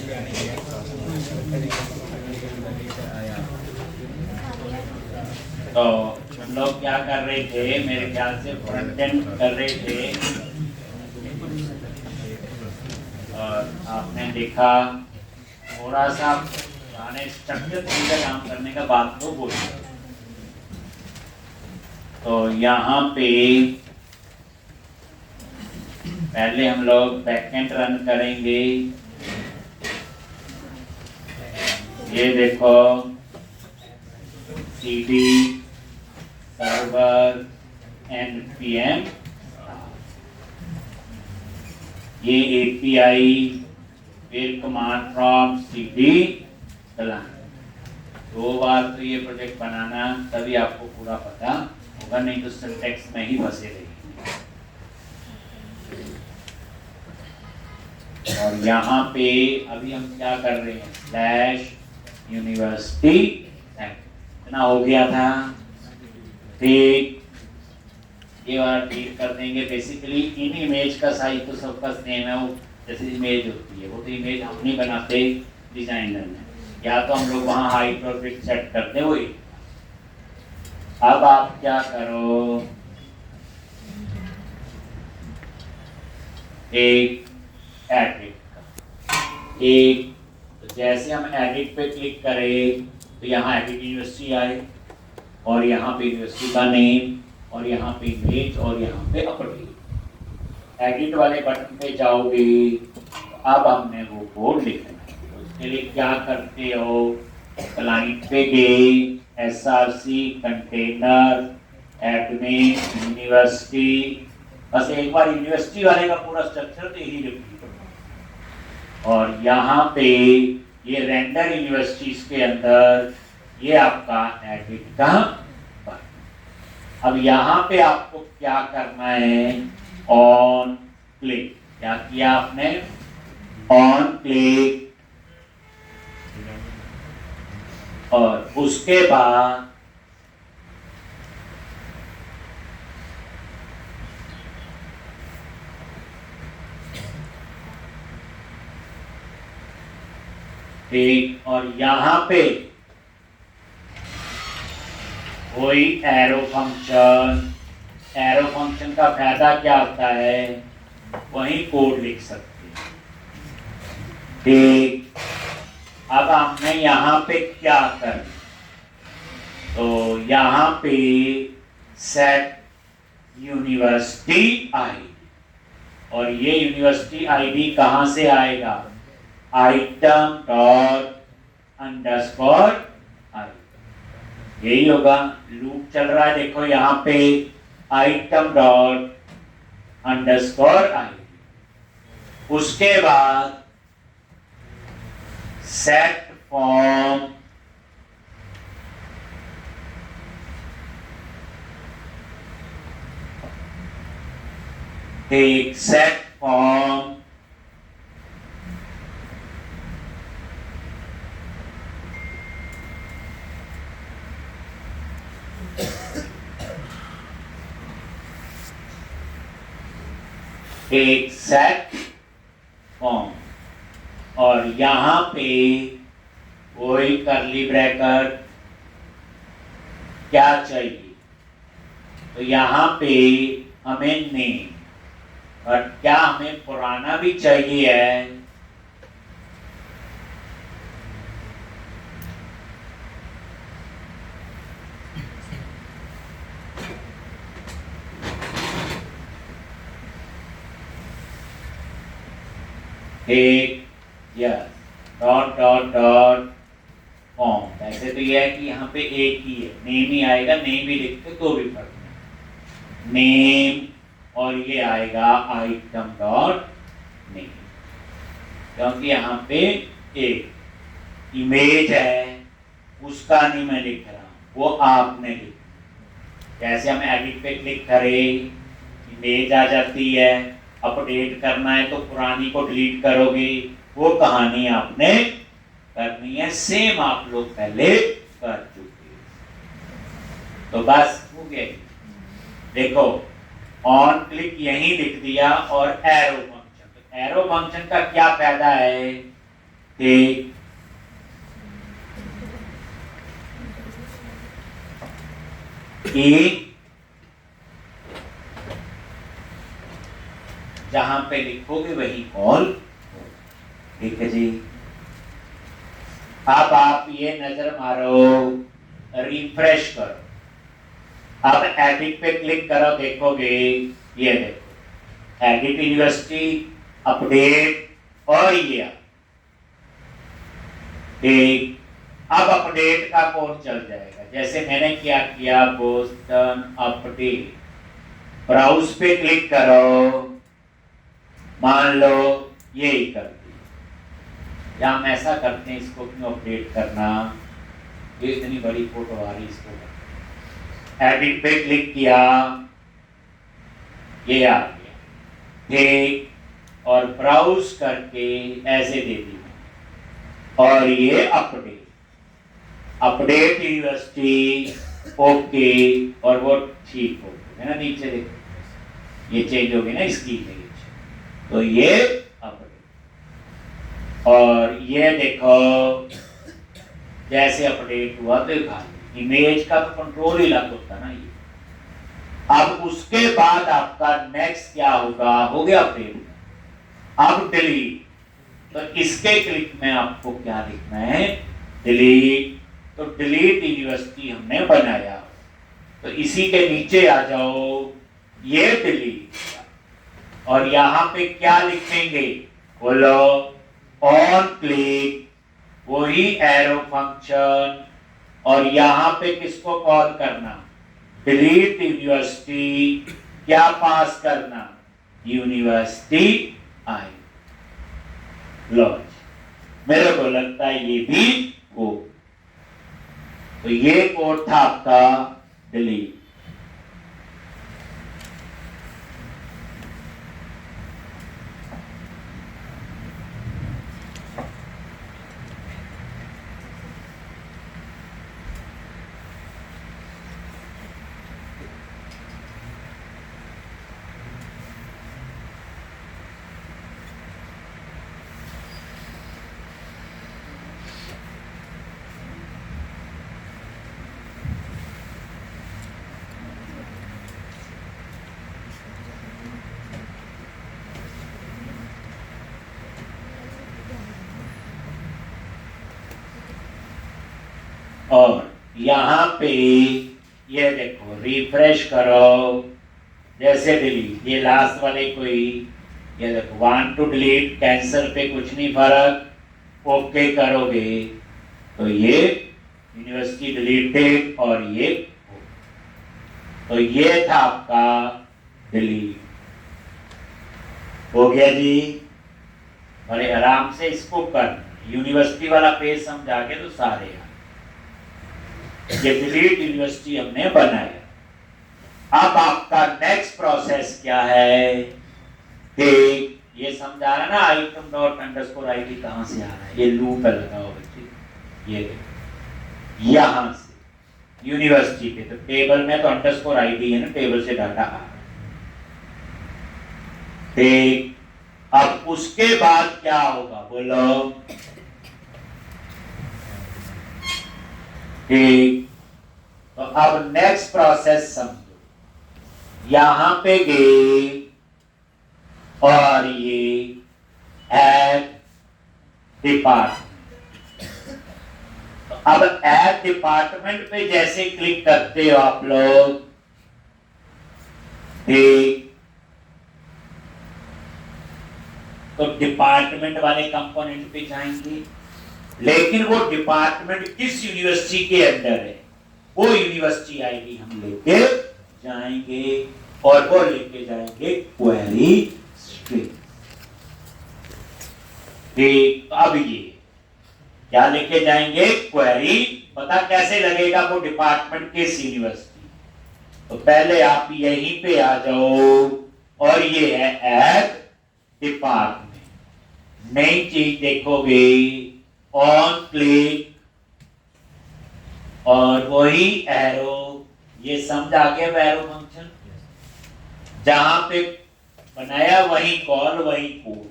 तो हम लोग क्या कर रहे थे, मेरे ख्याल से फ्रंट एंड कर रहे थे और आपने देखा थोड़ा सा पुराने स्ट्रक्चर का काम करने का बात तो बोली। तो यहाँ पे पहले हम लोग बैकएंड रन करेंगे। ये देखो cd सर्वर npm, ये API, फिर कमांड प्रॉम्प्ट cd चलाना। 2 बार तो ये प्रोजेक्ट बनाना, तभी आपको पूरा पता होगा, नहीं तो सिंटैक्स में ही फंसे रहेंगे। और यहाँ पे अभी हम क्या कर रहे हैं, /university इतना हो गया था, ठीक। ये बार ठीक कर देंगे। बेसिकली इन इमेज का साइज तो सबका सेम है, वो जैसे इमेज होती है वो तो इमेज हम नहीं बनाते डिजाइनर में, या तो हम लोग वहाँ हाइट और विड्थ सेट करते हुए। अब आप क्या करो, एक एडिट एक, तो जैसे हम एडिट पे क्लिक करें तो यहाँ एडिट यूनिवर्सिटी आए और यहाँ पे यूनिवर्सिटी का नेम और यहाँ पे इमेज और यहाँ पे अपडेट। एडिट वाले बटन पे जाओगे तो अब हमने वो कोड लिखना है। तो उसके लिए क्या करते हो, क्लाइंट पे गए, src कंटेनर एडमिन यूनिवर्सिटी, बस एक बार यूनिवर्सिटी वाले का पूरा स्ट्रक्चर तो यही रिपीट। और यहाँ पे ये रेंडर यूनिवर्सिटीज के अंदर ये आपका एडिट का बटन। अब यहाँ पे आपको क्या करना है, ऑन क्लिक। क्या किया आपने, ऑन क्लिक, और उसके बाद ठीक, और यहाँ पे कोई एरो फंक्शन, एरो फंक्शन का फायदा क्या होता है, वही कोड लिख सकते हैं। ठीक, अब हमने यहाँ पे क्या कर, तो यहाँ पे सेट यूनिवर्सिटी आईडी, और ये यूनिवर्सिटी आईडी कहाँ से आएगा, आइटम डॉट अंडरस्कोर आई, यही होगा। लूप चल रहा है, देखो यहाँ पे आइटम डॉट अंडरस्कोर आई। उसके बाद सेट फॉर्म, एक सेट फॉर्म, एक सेट फॉर्म, और यहाँ पे वही करली ब्रैकेट क्या चाहिए, तो यहाँ पे हमें नेम, और क्या हमें पुराना भी चाहिए है, एक yes dot dot dot form. ऐसे तो यह है कि यहाँ पे एक ही है, नेम ही आएगा, नेम ही लिखते तो भी फर्क नहीं, नेम, और ये आएगा आइटम डॉट नेम, क्योंकि यहाँ पे एक इमेज है उसका नहीं मैं लिख रहा हूँ, वो आपने लिखा। जैसे हम एडिट पे क्लिक करें, इमेज आ जाती है, अपडेट करना है तो पुरानी को डिलीट करोगे, वो कहानी आपने करनी है, सेम आप लोग पहले कर चुके। तो बस हो गया। देखो ऑन क्लिक यहीं लिख दिया, और एरो फंक्शन, तो एरो फंक्शन का क्या फायदा है, ठीक, ई जहां पे लिखोगे वही कॉल। ठीक है जी। अब आप ये नजर मारो, रिफ्रेश करो, अब एडिट पे क्लिक करो, देखोगे ये देखो एडिट यूनिवर्सिटी अपडेट और ये ठीक। अब अपडेट का कोड चल जाएगा, जैसे मैंने क्या किया, बोस्टन अपडेट, ब्राउज पे क्लिक करो, मान लो यही कर दिया, या हम ऐसा करते हैं, इसको क्यों अपडेट करना, ये इतनी बड़ी फोटो आ रही, इसको एडिट पे क्लिक किया, ये आ गया ठीक, और ब्राउज करके ऐसे दे दी और ये अपडेट यूनिवर्सिटी ओके, और वो ठीक हो गया ना, नीचे देखो ये चेंज हो गई ना इसकी इमेज, तो ये अपडेट, और ये देखो जैसे अपडेट हुआ तो इमेज का तो कंट्रोल ही अलग होता ना ये। अब उसके बाद आपका नेक्स्ट क्या होगा, हो गया अपडेट, अब डिलीट, तो इसके क्लिक में आपको क्या लिखना है, डिलीट, तो डिलीट यूनिवर्सिटी हमने बनाया, तो इसी के नीचे आ जाओ, ये डिलीट, और यहां पे क्या लिखेंगे, बोलो ऑन क्लिक, वही एरो फंक्शन, और यहां पे किसको कॉल करना, डिलीट यूनिवर्सिटी, क्या पास करना, यूनिवर्सिटी आई। लो मेरे को लगता है ये भी हो, तो ये कोड था आपका डिलीट। और यहां पे ये देखो रिफ्रेश करो, जैसे डिलीट, ये लास्ट वाले कोई, ये देखो वांट टू डिलीट, कैंसर पे कुछ नहीं फर्क, ओके करोगे तो ये यूनिवर्सिटी डिलीटेड, और ये तो ये था आपका डिलीट, हो गया जी। बड़े आराम से इसको कर, यूनिवर्सिटी वाला पेज समझा के तो सारे ये डिलीट यूनिवर्सिटी हमने बनाया। अब आपका नेक्स्ट प्रोसेस क्या है, ठीक, ये समझा रहा ना, आइटम डॉट अंडरस्कोर आईडी कहां से आ रहा है, ये लूप है लगाओ बच्चे, ये देखो यहां से यूनिवर्सिटी पे, तो टेबल में तो अंडरस्कोर आईडी है ना, टेबल से डाटा आ रहा है ठीक। अब उसके बाद क्या होगा, बोलो ठीक, तो अब नेक्स्ट प्रोसेस समझो, यहां पे गए और ये ऐड डिपार्टमेंट, तो अब ऐड डिपार्टमेंट पे जैसे क्लिक करते हो आप लोग ठीक, तो डिपार्टमेंट वाले कंपोनेंट पे जाएंगे, लेकिन वो डिपार्टमेंट किस यूनिवर्सिटी के अंदर है, वो यूनिवर्सिटी आईडी हम लेके जाएंगे, और वो लेके जाएंगे क्वेरी स्ट्रिंग ठीक। अब ये क्या लेके जाएंगे, क्वेरी, पता कैसे लगेगा वो डिपार्टमेंट किस यूनिवर्सिटी, तो पहले आप यहीं पे आ जाओ, और ये है ऐड डिपार्टमेंट, नई चीज देखोगे, ऑन क्लिक, और वही एरो, ये समझ आ गया एरो फंक्शन, जहां पे बनाया वही कॉल वही कोड,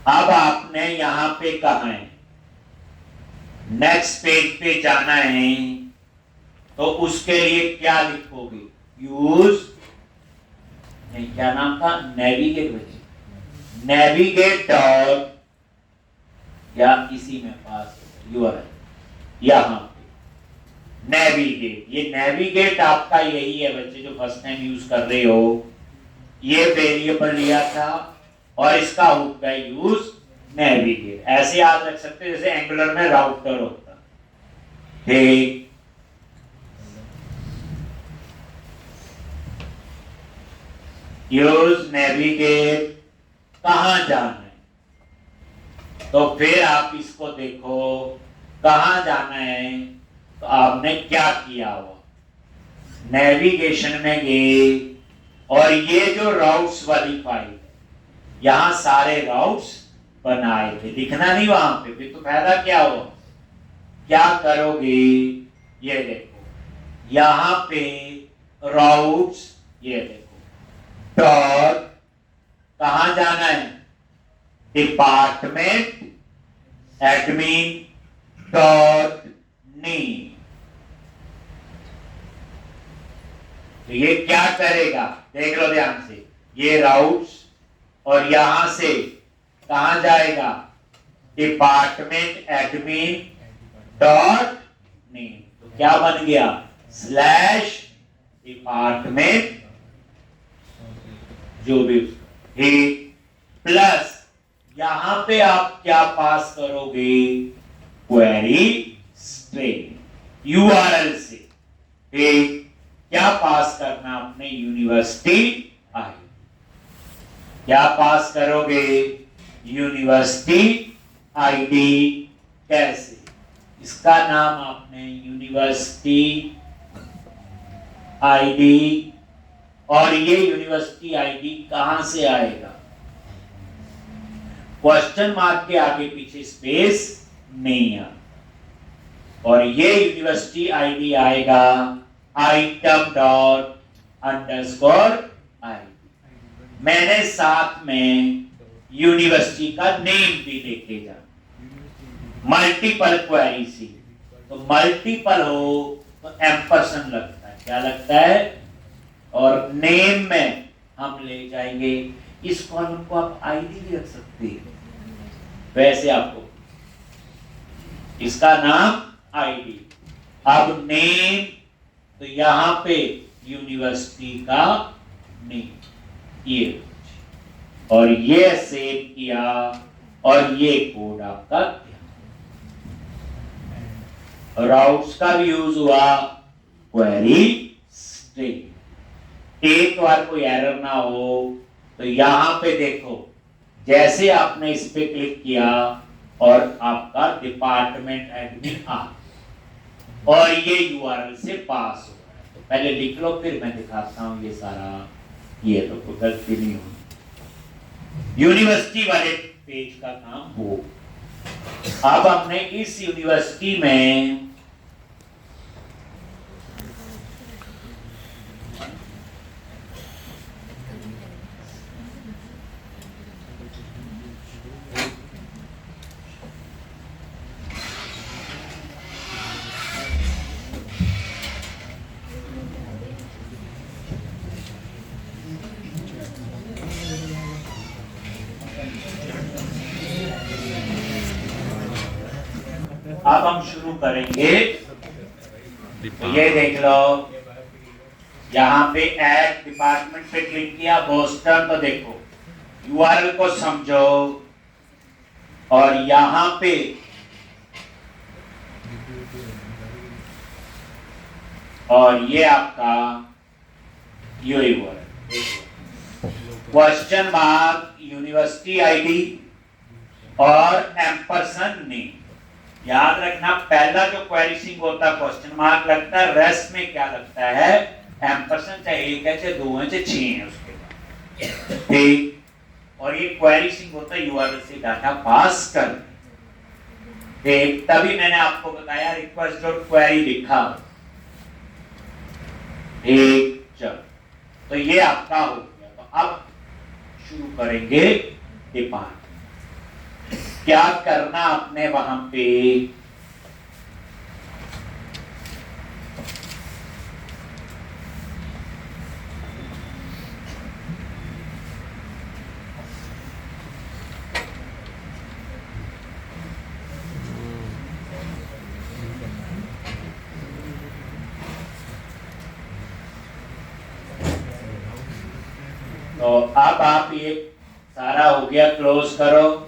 अब आपने यहां पे कहा है नेक्स्ट पेज पे जाना है, तो उसके लिए क्या लिखोगे? यूज, नहीं क्या नाम था, नेविगेट, नेविगेट डॉट, या इसी में पास यूआरएल यहां पे नेविगेट। ये नेविगेट आपका यही है बच्चे जो फर्स्ट टाइम यूज कर रहे हो, ये वेरिएबल लिया था और इसका होता है यूज नेविगेट। ऐसे याद रख सकते हैं जैसे एंगुलर में राउटर होता। ठीक, यूज नेविगेट, कहां जाना है, तो फिर आप इसको देखो कहां जाना है, तो आपने क्या किया हुआ, नेविगेशन में गए और ये जो राउट्स वाली फाइल यहां सारे राउट्स बनाए थे, दिखना नहीं वहां पे, फिर तो फायदा क्या हुआ? क्या करोगे, ये देखो यहां पे राउट्स, ये देखो डॉट, कहां जाना है, डिपार्टमेंट एडमिन डॉट नेम। तो ये क्या करेगा, देख लो ध्यान से, ये राउट्स और यहां से कहां जाएगा, डिपार्टमेंट एडमिन डॉट नेम। तो क्या बन गया, स्लैश डिपार्टमेंट जो भी प्लस यहां पे आप क्या पास करोगे, क्वेरी स्ट्रिंग यूआरएल से। ठीक, क्या पास करना आपने, यूनिवर्सिटी आई, क्या पास करोगे, यूनिवर्सिटी आईडी। कैसे, इसका नाम आपने यूनिवर्सिटी आईडी, और ये यूनिवर्सिटी आईडी कहां से आएगा, क्वेश्चन मार्क के आगे पीछे स्पेस नहीं है, और ये यूनिवर्सिटी आईडी आएगा आइटम डॉट अंडरस्कोर आईडी। मैंने साथ में यूनिवर्सिटी का नेम भी लेके जा, मल्टीपल क्वेरी सी, तो मल्टीपल हो तो एम्परसेंड लगता है, क्या लगता है, और नेम में हम ले जाएंगे इस कॉलम को, आप आईडी भी रख सकते हैं, वैसे आपको इसका नाम आईडी। अब नेम, तो यहां पे यूनिवर्सिटी का नेम, ये, और ये सेव किया, और ये कोड आपका राउट्स का भी यूज हुआ, क्वेरी स्ट्रिंग। एक बार कोई एरर ना हो, तो यहां पे देखो जैसे आपने इस पे क्लिक किया और आपका डिपार्टमेंट एडमिन आ, और ये यूआरएल से पास हो रहा है। तो पहले लिख लो, फिर मैं दिखाता हूं ये सारा, ये तो कोई गलती नहीं होगी, यूनिवर्सिटी वाले पेज का काम हो। अब हमने इस यूनिवर्सिटी में अब हम शुरू करेंगे। तो ये देख लो, यहाँ पे ऐड डिपार्टमेंट पे क्लिक किया, बोस्टन, तो देखो यूआरएल को समझो, और यहाँ पे और ये आपका URL, question mark, university ID और एम्परसेंड नेम। याद रखना, पहला जो क्वेरी स्ट्रिंग होता है क्वेश्चन मार्क लगता है, रेस्ट में क्या लगता है, एम्परसेंड, चाहे एक है चाहे दो है चाहे 6 है उसके बाद। ठीक, और ये क्वेरी स्ट्रिंग होता है यूआरएल से डाटा पास कर। ठीक, तभी मैंने आपको बताया रिक्वेस्ट डॉट क्वेरी लिखा। ठीक, चलो, तो ये आपका हो गया। तो अब शुरू करेंगे डिपार्टमेंट। क्या करना आपने वहां पे, तो अब आप ये सारा हो गया, क्लोज करो।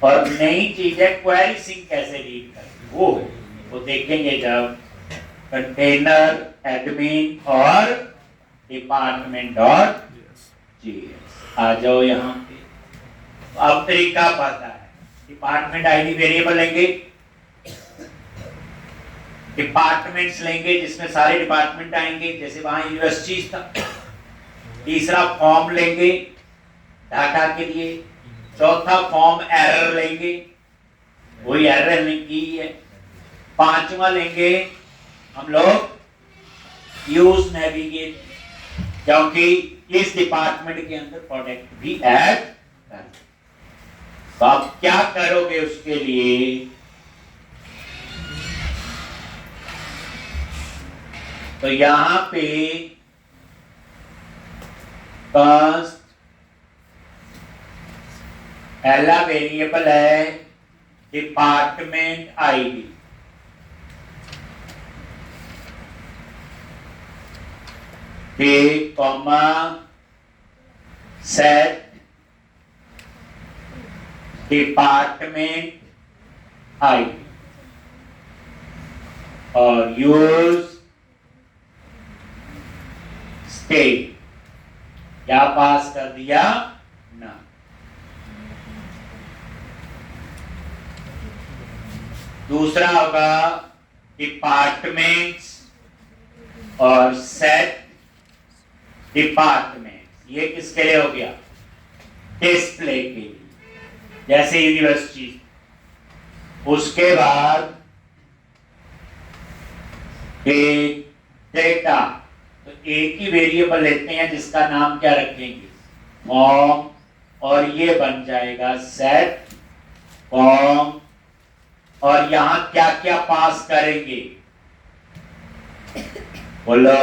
और नई चीज है क्वेरी सिंक कैसे रीड करें, वो देखेंगे जब कंटेनर एडमिन और डिपार्टमेंट डॉट जीएस आ जाओ यहाँ पे। अब तरीका पता है, डिपार्टमेंट आईडी वेरिएबल लेंगे, डिपार्टमेंट्स लेंगे जिसमें सारे डिपार्टमेंट आएंगे, जैसे वहां यूनिवर्सिटीज था। तीसरा फॉर्म लेंगे डाटा के लिए, चौथा फॉर्म एरर लेंगे, वही एरर की है। पांचवा लेंगे हम लोग यूज नेविगेट, क्योंकि इस डिपार्टमेंट के अंदर प्रोडक्ट भी ऐड कर। तो आप क्या करोगे उसके लिए, तो यहां पे कास्ट पहला वेरिएबल है department ID, comma set department ID और यूज स्टेट। क्या पास कर दिया ना। दूसरा होगा डिपार्टमेंट्स और सेट डिपार्टमेंट, ये किसके लिए हो गया, डिस्प्ले के लिए, जैसे यूनिवर्सिटी। उसके बाद डेटा, तो एक ही वेरिएबल लेते हैं जिसका नाम क्या रखेंगे, फॉर्म, और ये बन जाएगा सेट फॉर्म। और यहां क्या क्या पास करेंगे, बोलो।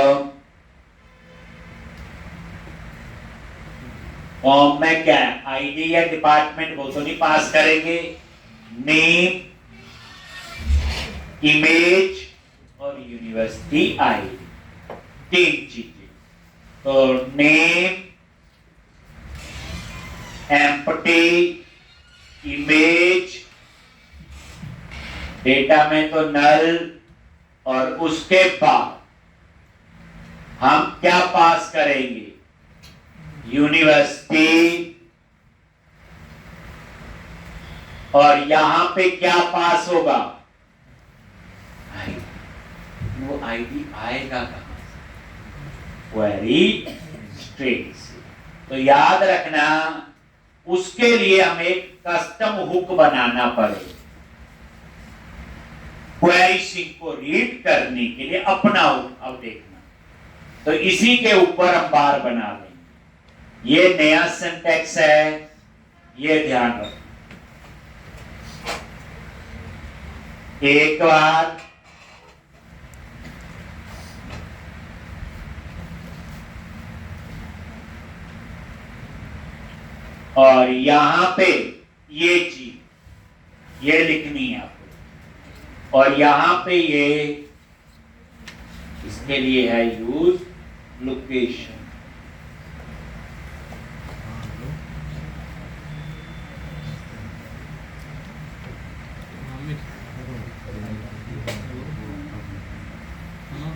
फॉर्म में क्या है, आईडी या डिपार्टमेंट, वो तो नहीं पास करेंगे। नेम, इमेज और यूनिवर्सिटी आईडी, तीन चीजें। तो नेम, एम्प्टी, इमेज, डेटा में तो नल, और उसके बाद हम क्या पास करेंगे, यूनिवर्सिटी। और यहां पे क्या पास होगा, वो आईडी आएगा कहां से, क्वेरी स्ट्रिंग से। तो याद रखना, उसके लिए हमें कस्टम हुक बनाना पड़ेगा क्वेरी स्ट्रिंग को रीड करने के लिए, अपना हुक। अब देखना, तो इसी के ऊपर हम बार बना लेंगे। ये नया सिंटैक्स है, ये ध्यान रखना। एक बार और यहां पे ये चीज ये लिखनी है आपको, और यहां पे ये इसके लिए है यूज लोकेशन।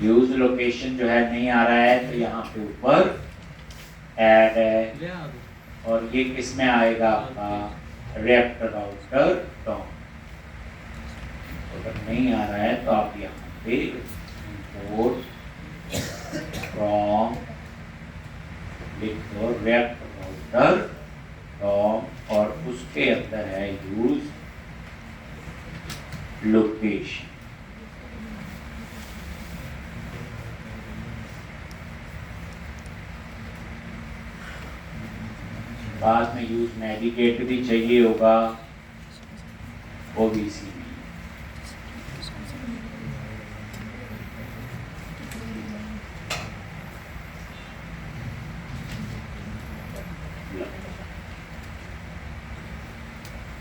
यूज लोकेशन जो है नहीं आ रहा है, तो यहाँ पे ऊपर ऐड है, और ये किस में आएगा आपका रेप्ट राउटर डॉम। अगर नहीं आ रहा है तो आप यहाँ पे import from लिख दो रेप्ट राउटर डॉम, और उसके अंदर है यूज लोकेशन। बाद में यूज नेविगेट भी चाहिए होगा, OBC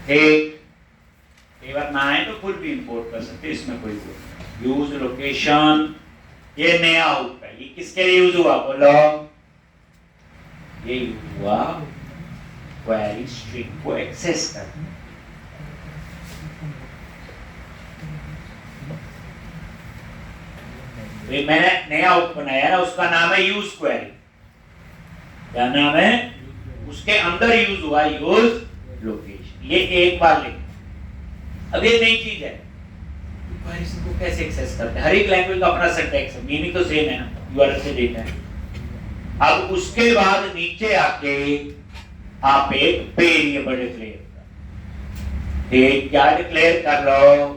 एक ना है तो खुद भी इंपोर्ट कर सकते, इसमें कोई यूज लोकेशन। ये नया हुक है, ये किसके लिए यूज हुआ बोलो? ये यूज हुआ क्वेरी स्ट्रिंग को एक्सेस करने। तो मैंने नया हुक बनाया ना, उसका नाम है यूज क्वेरी। क्या नाम है? उसके अंदर यूज हुआ यूज लोकेशन। ये एक बार लिख। अब ये नई चीज है, क्वेरीज को कैसे एक्सेस करते हैं? हर एक लैंग्वेज का अपना सिंटैक्स है, मीनिंग तो सेम है ना, यूआरएल से देता है। अब उसके बाद नीचे आके आप एक वेरिएबल डिक्लेयर कर, ठीक क्या डिक्लेयर कर लो?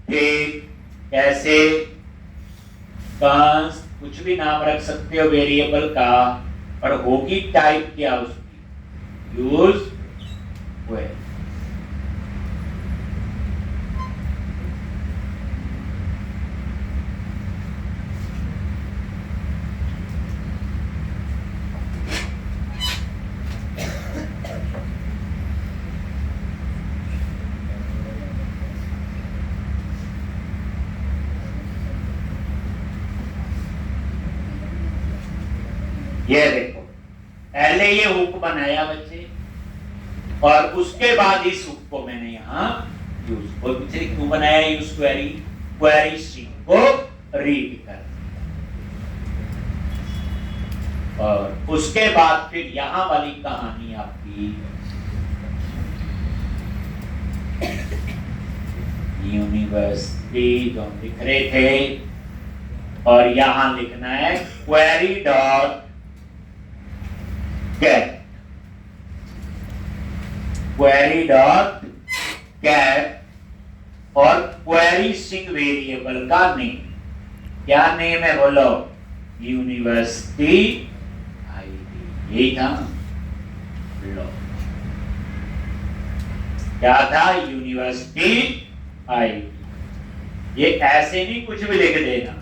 ठीक कैसे? कंस कुछ भी नाम रख सकते हो वेरिएबल का, पर होगी टाइप क्या उसकी? Use query. ये देखो, पहले ये हुक बनाया बच्चे, और उसके बाद इस हुक को मैंने यहाँ यूज, और पीछे क्यों बनाया यूज क्वेरी? क्वेरी स्ट्रिंग को रीड कर, और उसके बाद फिर यहां वाली कहानी आपकी यूनिवर्सिटी जो हम लिख रहे थे, और यहां लिखना है query dot gate, query dot gate, और क्वेरी स्ट्रिंग वेरिएबल का नेम। क्या नेम है बोलो? University ID. यही था लो, क्या था? University ID. ये ऐसे नहीं कुछ भी लिख देना,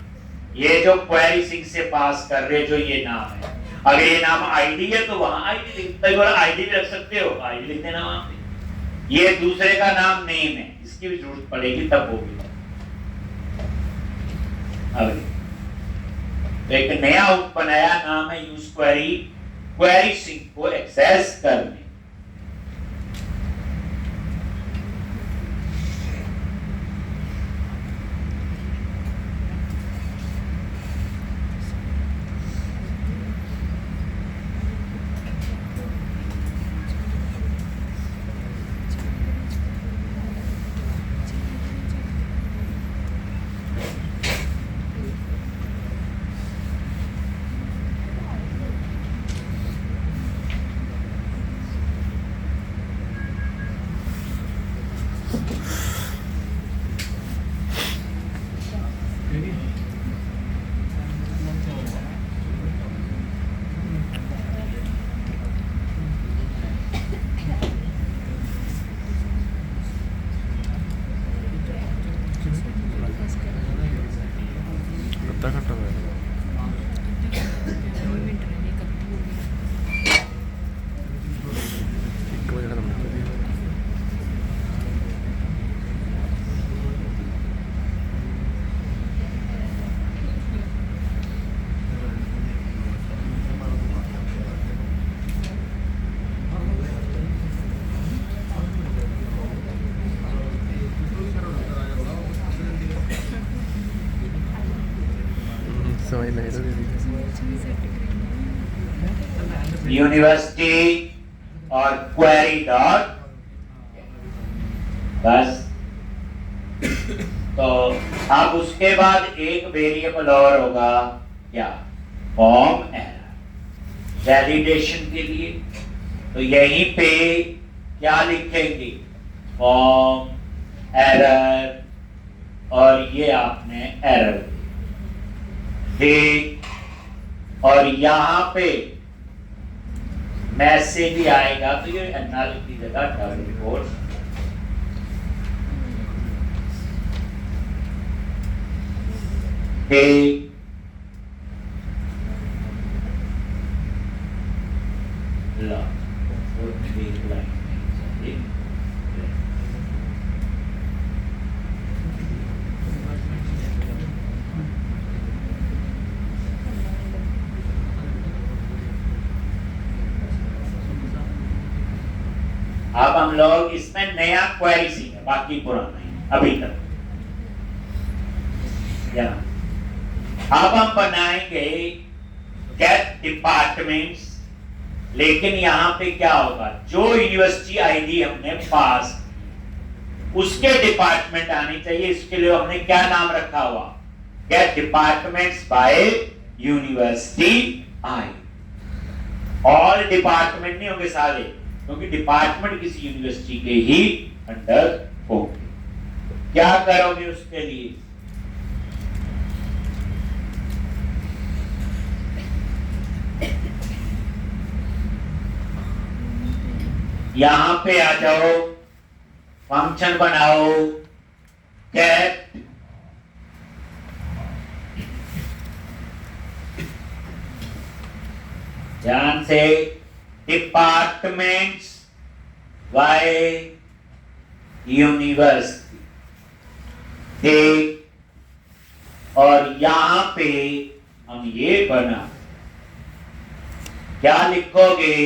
ये जो क्वेरी स्ट्रिंग से पास कर रहे जो ये नाम है, अगर ये नाम आईडी है तो वहां आईडी लिखते हो, आईडी भी रख सकते हो, आईडी लिख देना वहां पे। ये दूसरे का नाम नेम है, इसकी भी जरूरत पड़ेगी तब होगी। अब तो एक नया हुक बनाया, नाम है यूज क्वेरी, क्वेरी स्ट्रिंग को एक्सेस करने। यूनिवर्सिटी और क्वेरी डॉट, बस। तो अब उसके बाद एक वेरिएबल और होगा, क्या? फॉर्म एरर, वैलिडेशन के लिए। तो यहीं पे क्या लिखेंगे? फॉर्म एरर, और ये आपने एरर, ठीक। और यहां पे मैसेज भी आएगा, तो ये नल की जगह डबल कोट ठीक, अब हम लोग इसमें नया क्वेरी सीखे, बाकी पुराना ही अभी तक। अब हम बनाएंगे गेट डिपार्टमेंट्स, लेकिन यहां पे क्या होगा, जो यूनिवर्सिटी आईडी हमने पास उसके डिपार्टमेंट आनी चाहिए। इसके लिए हमने क्या नाम रखा हुआ, gate departments bye university I. All department नहीं होंगे सारे, क्योंकि डिपार्टमेंट किसी यूनिवर्सिटी के ही अंडर होंगे। क्या करोगे उसके लिए, यहां पे आ जाओ, फंक्शन बनाओ गेट ध्यान से, डिपार्टमेंट्स बाय यूनिवर्सिटी, ठीक। और यहां पे हम ये बना, क्या लिखोगे,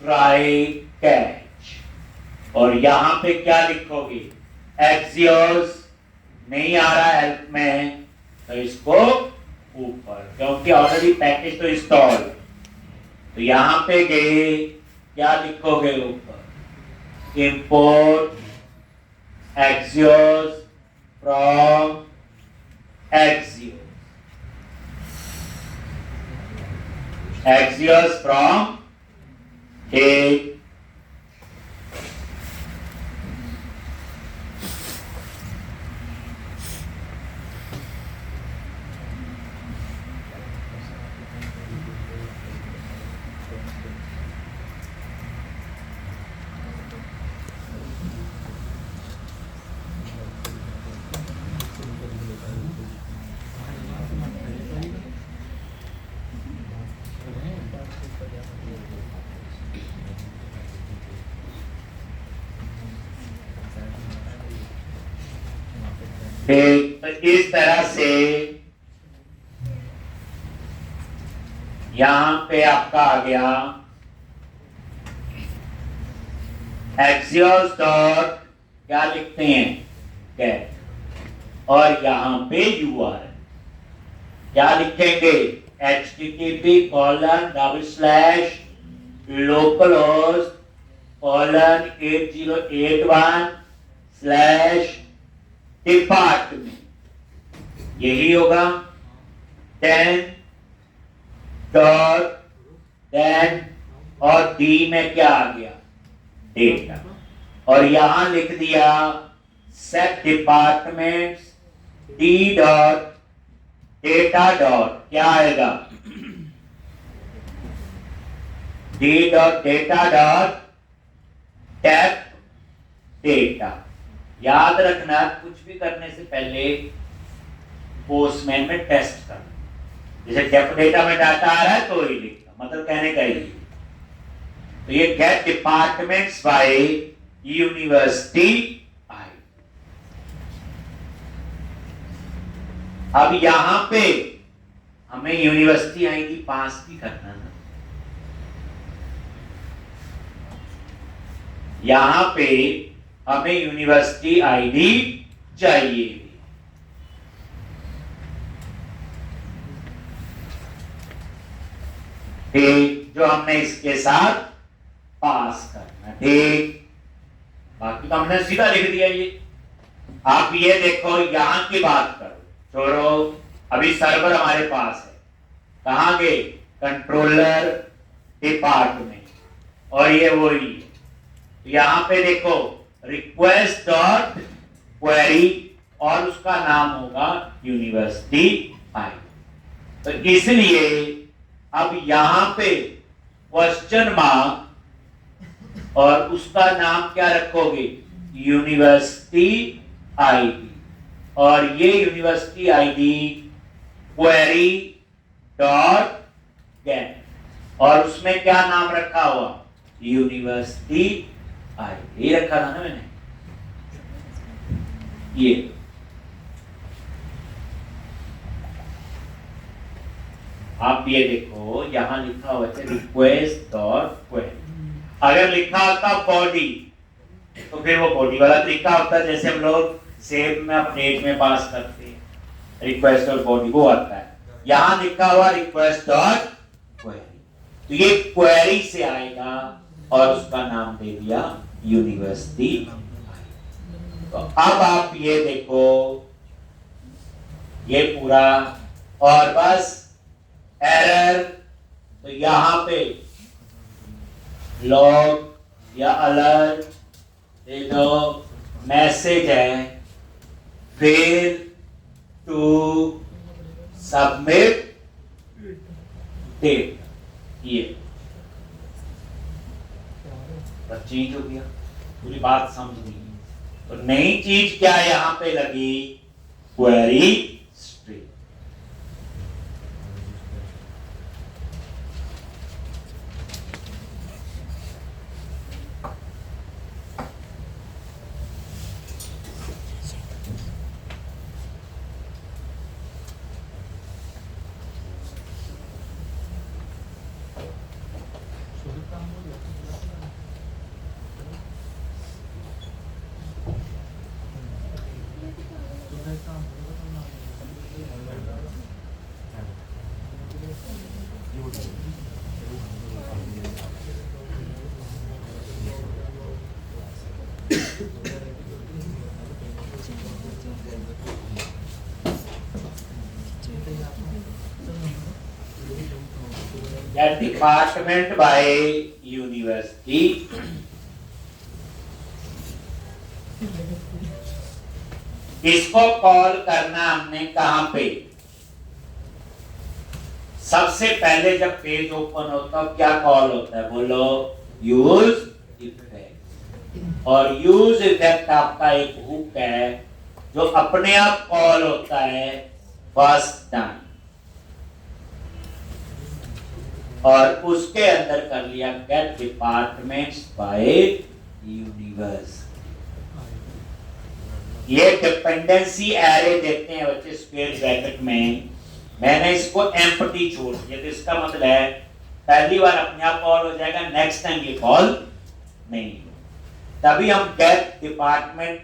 ट्राई कैच। और यहां पे क्या लिखोगे, एक्सियोस, नहीं आ रहा हेल्प में तो इसको ऊपर, क्योंकि ऑलरेडी पैकेज तो इंस्टॉल। तो यहां पे गए, क्या लिखोगे ऊपर, import Axios from Axios, Axios from, ठीक। ठीक, तो इस तरह से यहां पे आपका आ गया एक्सियोस डॉट, क्या लिखते हैं, गेट, और यहां पे यूआरएल क्या लिखेंगे, http://localhost:/department, यही होगा 10 डॉट देन, और डी में क्या आ गया, डेटा। और यहां लिख दिया set departments D dot data dot, क्या आएगा, D dot data dot tap data. याद रखना, कुछ भी करने से पहले पोस्टमैन में टेस्ट करना, जैसे डेप डेटा में डाटा आ रहा है तो ही लिखना, मतलब कहने का ही। तो ये gate departments bye university I. अब यहां पे हमें यूनिवर्सिटी आईडी पास भी करना है, यहां पे हमें यूनिवर्सिटी आईडी चाहिए, ठीक, जो हमने इसके साथ पास करना, ठीक। बाकी तो हमने सीधा लिख दिया ये। आप ये देखो, यहां की बात करो, छोड़ो, अभी सर्वर हमारे पास है, कहां गए, कंट्रोलर डिपार्टमेंट, और ये वही है। यहां पे देखो रिक्वेस्ट डॉट क्वेरी, और उसका नाम होगा यूनिवर्सिटी आई। तो इसलिए अब यहां पे क्वेश्चन मार्क, और उसका नाम क्या रखोगे, यूनिवर्सिटी आईडी, और ये university ID query dot gate और उसमें क्या नाम रखा हुआ, यूनिवर्सिटी आई, ये रखा था ना मैंने, ये आप ये देखो यहां लिखा हुआ है रिक्वेस्ट डॉट क्वेरी। अगर लिखा होता बॉडी तो फिर वो बॉडी वाला तरीका होता है, जैसे हम लोग सेव में अपडेट में पास करते हैं रिक्वेस्ट और बॉडी, वो आता है। यहां लिखा हुआ रिक्वेस्ट डॉट क्वेरी, तो ये क्वेरी से आएगा और उसका नाम दे दिया यूनिवर्सिटी। तो अब आप ये देखो ये पूरा, और बस एरर, तो यहां पे लॉग या अलर्ट दे दो, मैसेज है, फिर टू सबमिट डेट, ये बस चेंज हो गया, पूरी बात समझ नहीं। तो नई चीज क्या यहां पे लगी, query string. Department by university, इसको कॉल करना हमने कहां पे, सबसे पहले जब पेज ओपन होता है क्या कॉल होता है, बोलो यूज इफेक्ट। और यूज इफेक्ट आपका एक हुक है जो अपने आप कॉल होता है फर्स्ट टाइम, और उसके अंदर कर लिया गेट डिपार्टमेंट्स बाय यूनिवर्सिटी। ये डिपेंडेंसी एरे देते हैं बच्चे स्क्वायर ब्रैकेट में, मैंने इसको एम्प्टी छोड़ दिया, तो इसका मतलब है पहली बार अपने आप कॉल हो जाएगा, नेक्स्ट टाइम ये कॉल नहीं। तभी हम गेट डिपार्टमेंट,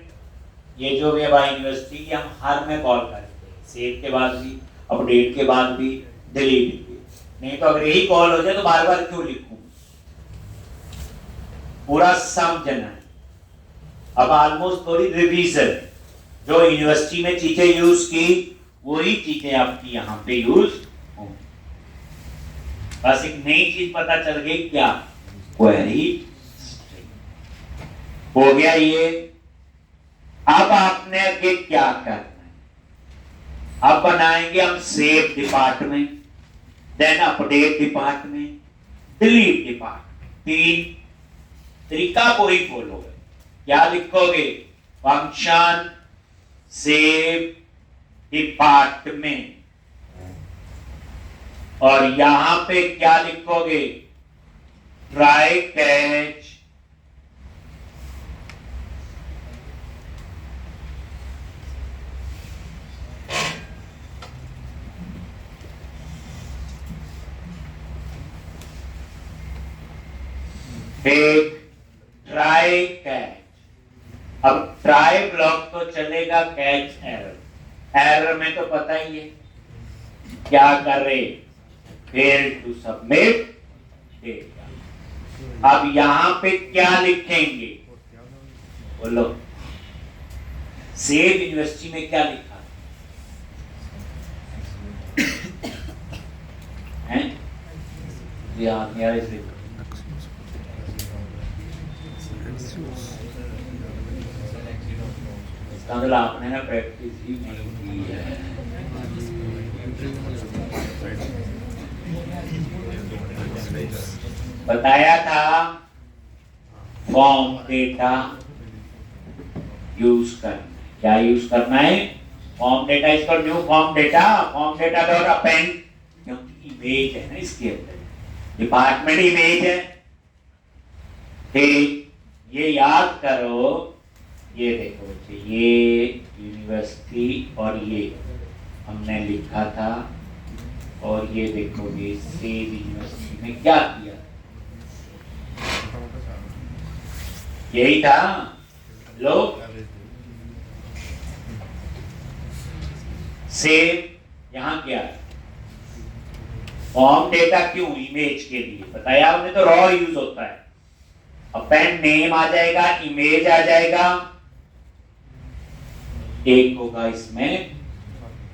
ये जो भी है बाय यूनिवर्सिटी, हम हर में कॉल करते हैं, सेव के बाद भी, अपडेट के बाद भी, डिलीट भी। नहीं तो अगर यही कॉल हो जाए तो बार बार क्यों लिखूं, पूरा समझना है। अब ऑलमोस्ट थोड़ी रिवीजन, जो यूनिवर्सिटी में चीजें यूज की वही चीजें आपकी यहां पे यूज होंगी, बस एक नई चीज पता चल गई, क्या, क्वेरी स्ट्रिंग हो गया ये। अब आपने आगे क्या करना है, अब बनाएंगे हम save department, then update department, delete department, तीन तरीका को ही बोलोगे। क्या लिखोगे, फंक्शन सेव डिपार्टमेंट, और यहां पे क्या लिखोगे, ट्राई कैच एक ट्राई कैच। अब ट्राई ब्लॉक तो चलेगा, कैच एरर, एरर में तो पता ही है क्या कर रहे, फेल टू सबमिट डेटा। अब यहां पे क्या लिखेंगे, बोलो, सेव यूनिवर्सिटी में क्या लिखा है, याद नहीं आ रहा, इसलिए इसका मतलब आपने ना प्रैक्टिस ही नहीं की है। बताया था फॉर्म डेटा यूज करना, क्या यूज करना है, फॉर्म डेटा इसका new form data dot append, क्योंकि इमेज है ना इसके अंदर, डिपार्टमेंट इमेज है। ठीक, ये याद करो, ये देखो बच्चे, ये यूनिवर्सिटी और ये हमने लिखा था, और ये देखो ये सेव यूनिवर्सिटी में क्या किया, यही था। लो सेव यहां क्या है, फॉर्म डेटा क्यों, इमेज के लिए बताया हमने, तो रॉ यूज होता है। अपेंड नेम आ जाएगा, इमेज आ जाएगा, एक होगा इसमें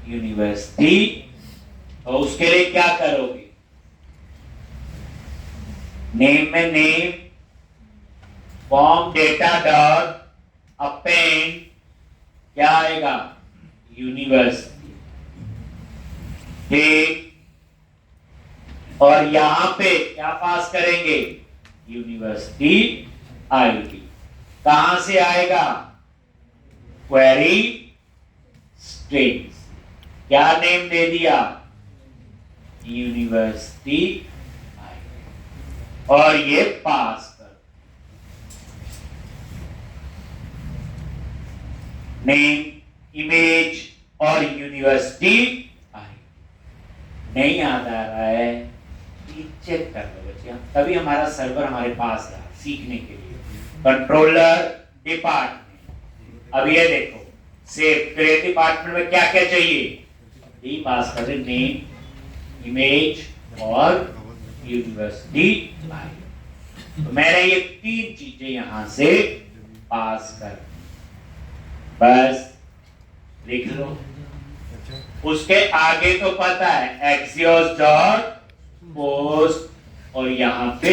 यूनिवर्सिटी, और उसके लिए क्या करोगे, नेम में name, form data dot append क्या आएगा, यूनिवर्सिटी। ठीक, और यहां पे क्या पास करेंगे, यूनिवर्सिटी आईडी। कहां से आएगा, क्वेरी स्ट्रिंग्स, क्या नेम दे दिया, यूनिवर्सिटी आईडी, और ये पास कर, नेम, इमेज और यूनिवर्सिटी आईडी। नहीं याद आ रहा है, चेक कर लो बच्चे, तभी हमारा सर्वर हमारे पास रहा सीखने के लिए। कंट्रोलर डिपार्टमेंट, अब ये देखो सेव क्रिएट डिपार्टमेंट में क्या क्या चाहिए, यही पास कर रहे, नेम, इमेज और यूनिवर्सिटी। तो मैंने ये तीन चीजें यहां से पास कर, बस लिख लो। उसके आगे तो पता है एक्सियोस डॉट पोस्ट, और यहां पे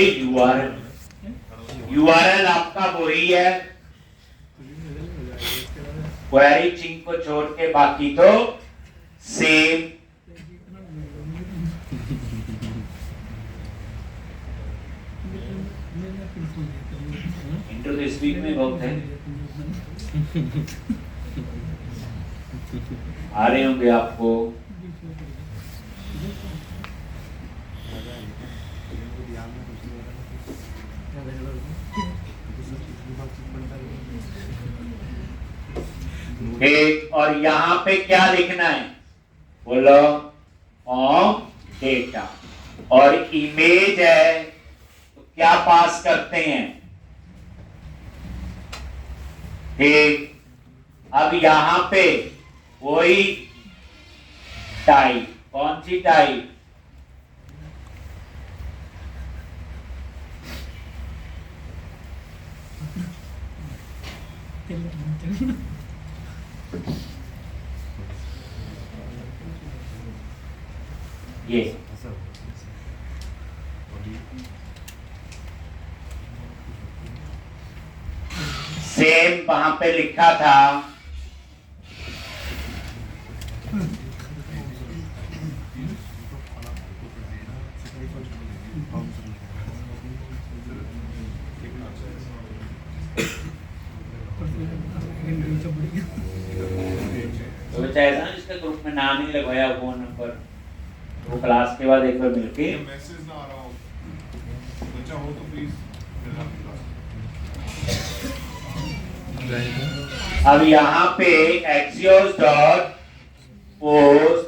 यूआरएल आपका वही है, क्वेरी चिंग को छोड़ के बाकी तो सेम। इंट्रो दिस वीक में बहुत है, आ रहे होंगे आपको। ठीक, और यहां पे क्या लिखना है, बोलो, फॉर्म डेटा, और इमेज है तो क्या पास करते हैं। ठीक, अब यहां पे वही टाइप, कौन सी टाइप, ये सेम वहां पे लिखा था, तो बच्चा ऐसा जिसका ग्रुप में नाम नहीं लगवाया फोन नंबर, वो क्लास के बाद एक बार मिलके मैसेज ना आ रहा हो, बच्चा हो तो प्लीज। अब यहाँ पे एक्सियोस डॉट पोस्ट,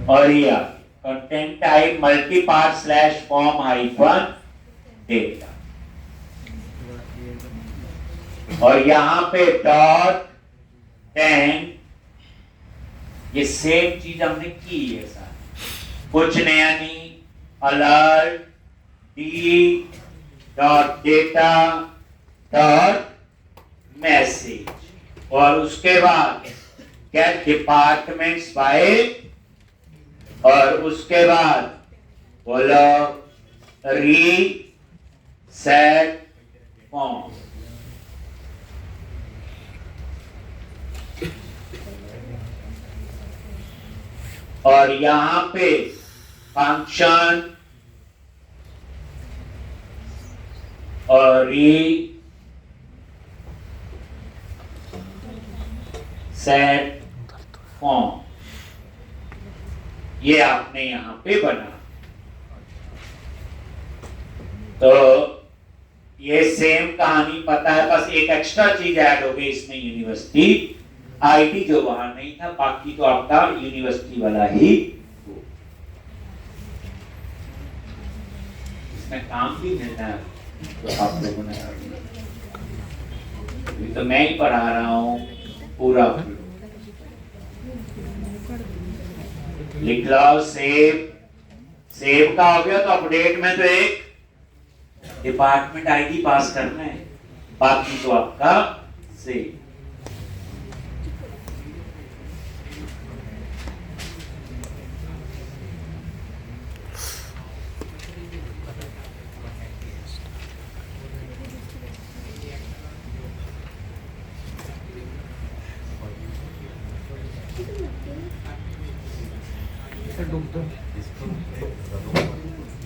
और यह content type multi part slash form hyphen data, और यहां पे डॉट 10, ये सेम चीज हमने की है सर, कुछ नया नहीं, alert D dot data dot message, और उसके बाद क्या, डिपार्टमेंट्स बाय, और उसके बाद बोलो री सेट फॉर्म, और यहां पे फंक्शन और री सेट फॉर्म, ये आपने यहां पे बना। तो ये सेम कहानी पता है, बस एक एक्स्ट्रा चीज ऐड हो गई इसमें, यूनिवर्सिटी आईडी जो वहां नहीं था, बाकी तो आपका यूनिवर्सिटी वाला ही। इसमें काम भी मिलना है तो आप लोगों ने, अभी तो मैं ही पढ़ा रहा हूं पूरा। लिख लो सेव, सेव का हो गया। तो अपडेट में तो एक डिपार्टमेंट आईडी पास करना है, बाकी तो आपका सेव।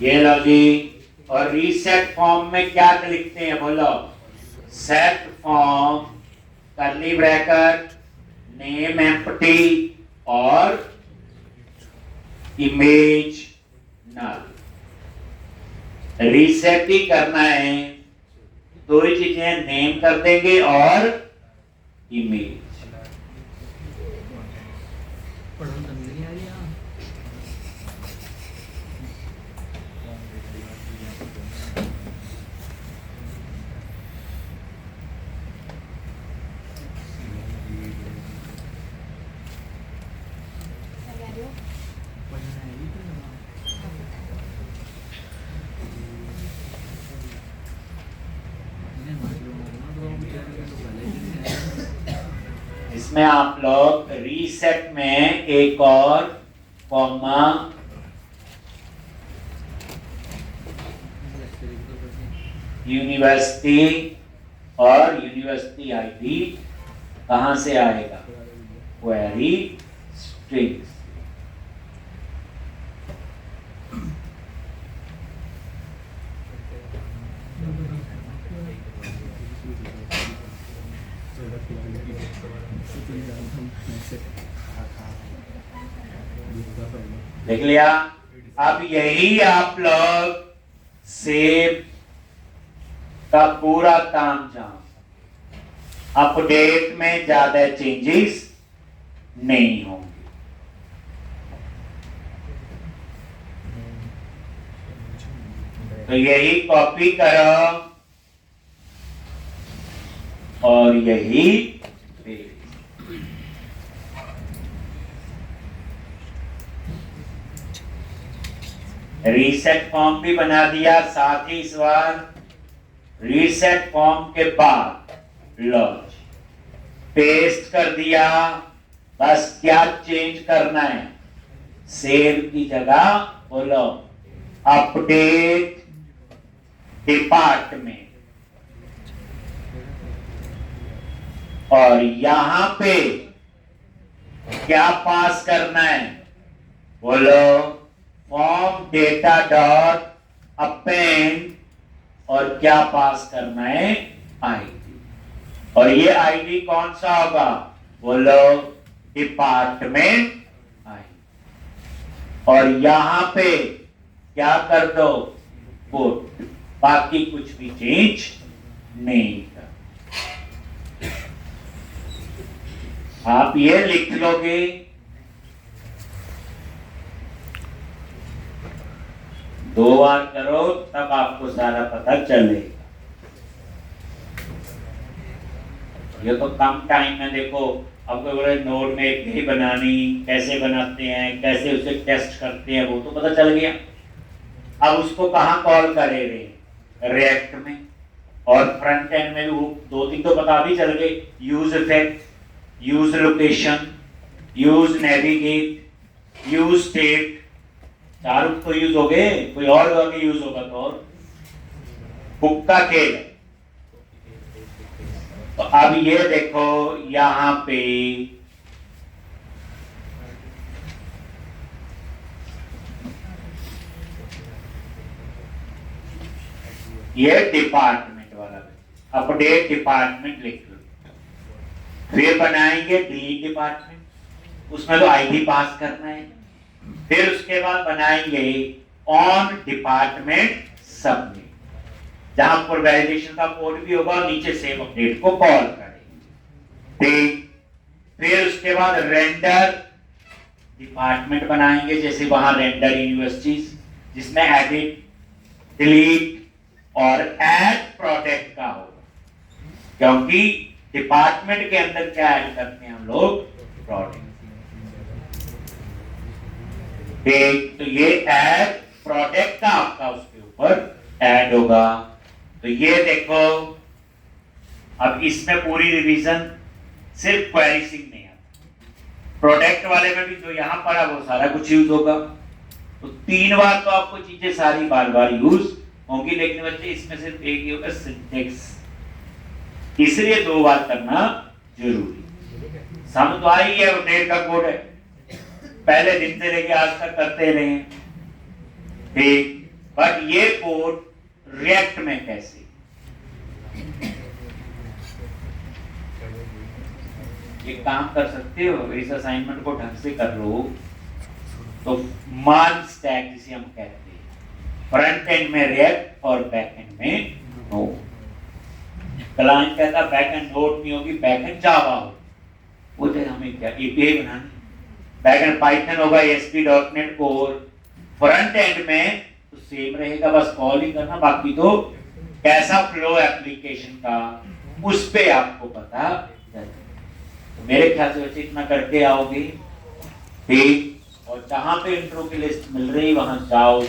ये लो जी। और रीसेट फॉर्म में क्या लिखते हैं बोलो? Set form curly bracket name empty और इमेज नल। रीसेट ही करना है, दो ही चीजें, नेम कर देंगे और इमेज। इसमें आप लोग रीसेट में एक और कॉमा यूनिवर्सिटी और यूनिवर्सिटी आईडी कहां से आएगा? Query strings. देख लिया? अब यही आप लोग सेव का पूरा काम जान, अपडेट में ज्यादा चेंजेस नहीं होंगे। तो यही कॉपी करो और यही रीसेट फॉर्म भी बना दिया। साथ ही इस बार रीसेट फॉर्म के बाद लॉन्च पेस्ट कर दिया। बस क्या चेंज करना है? सेव की जगह बोलो अपडेट डिपार्टमेंट, और यहां पे क्या पास करना है? बोलो फॉर्म डेटा डॉट अपेंड, और क्या पास करना है? आईडी। और ये आईडी कौन सा होगा? बोलो डिपार्टमेंट आईडी। और यहां पे क्या कर दो? पुट। बाकी कुछ भी चेंज नहीं कर। आप ये लिख लोगे, दो बार करो तब आपको सारा पता चलेगा। ये तो कम टाइम में, देखो अब कोई बोले नोड में एक ही बनानी, कैसे बनाते हैं, कैसे उसे टेस्ट करते हैं, वो तो पता चल गया। अब उसको कहाँ कॉल करेंगे? रिएक्ट में। और फ्रंट एंड में भी वो दो तीन तो पता भी चल गए, use effect, use location, use navigate, use state, चार तो यूज हो गए। कोई और यूज होगा तो और बुक का खेल। तो अब ये देखो यहां पे ये डिपार्टमेंट वाला, अपडेट डिपार्टमेंट लिख लो। फिर बनाएंगे डिलीट डिपार्टमेंट, उसमें तो आईडी पास करना है। फिर उसके बाद बनाएंगे ऑन डिपार्टमेंट सबमिट, जहां पर वैलिडेशन का कोड भी होगा और नीचे सेव अपडेट को कॉल करेंगे। ठीक, फिर उसके बाद रेंडर डिपार्टमेंट बनाएंगे, जैसे वहां रेंडर यूनिवर्सिटीज, जिसमें एडिट, डिलीट और ऐड प्रोडक्ट का होगा, क्योंकि डिपार्टमेंट के अंदर क्या ऐड करते हैं हम लोग, प्रोडक्ट। ठीक, तो ये ऐड प्रोडक्ट का आपका उसके ऊपर ऐड होगा। तो ये देखो, अब इसमें पूरी रिवीजन सिर्फ क्वेरी सिंग नहीं आता, प्रोडक्ट वाले में भी जो यहां पर है वो सारा कुछ यूज होगा। तो 3 बार तो आपको चीजें सारी बार बार यूज होंगी, लेकिन बच्चे इसमें सिर्फ एक ही होगा सिंटेक्स, इसलिए 2 बार करना जरूरी। समझ तो आई है, अपडेट का कोड है, पहले दिन से लेके आज तक करते रहे। ठीक, बट ये कोड रिएक्ट में कैसे, ये काम कर सकते हो, इस असाइनमेंट को ढंग से कर लो तो मान स्टैक जिसे हम कहते हैं, फ्रंट एंड में रिएक्ट और बैक एंड में नोड। क्लाइंट कहता बैक एंड नोड नहीं होगी, बैक एंड जावा हो, वो तो हमें क्या एपीआई बनानी, बैक एंड पाइथन होगा, ASP.NET कोर, फ्रंट एंड में तो सेम रहेगा, बस कॉल ही करना, बाकी तो कैसा फ्लो एप्लीकेशन का उस पे आपको पता चले। तो मेरे ख्याल से बच्चे इतना करके आओगे। ठीक, और जहां पे इंट्रो की लिस्ट मिल रही वहां जाओ।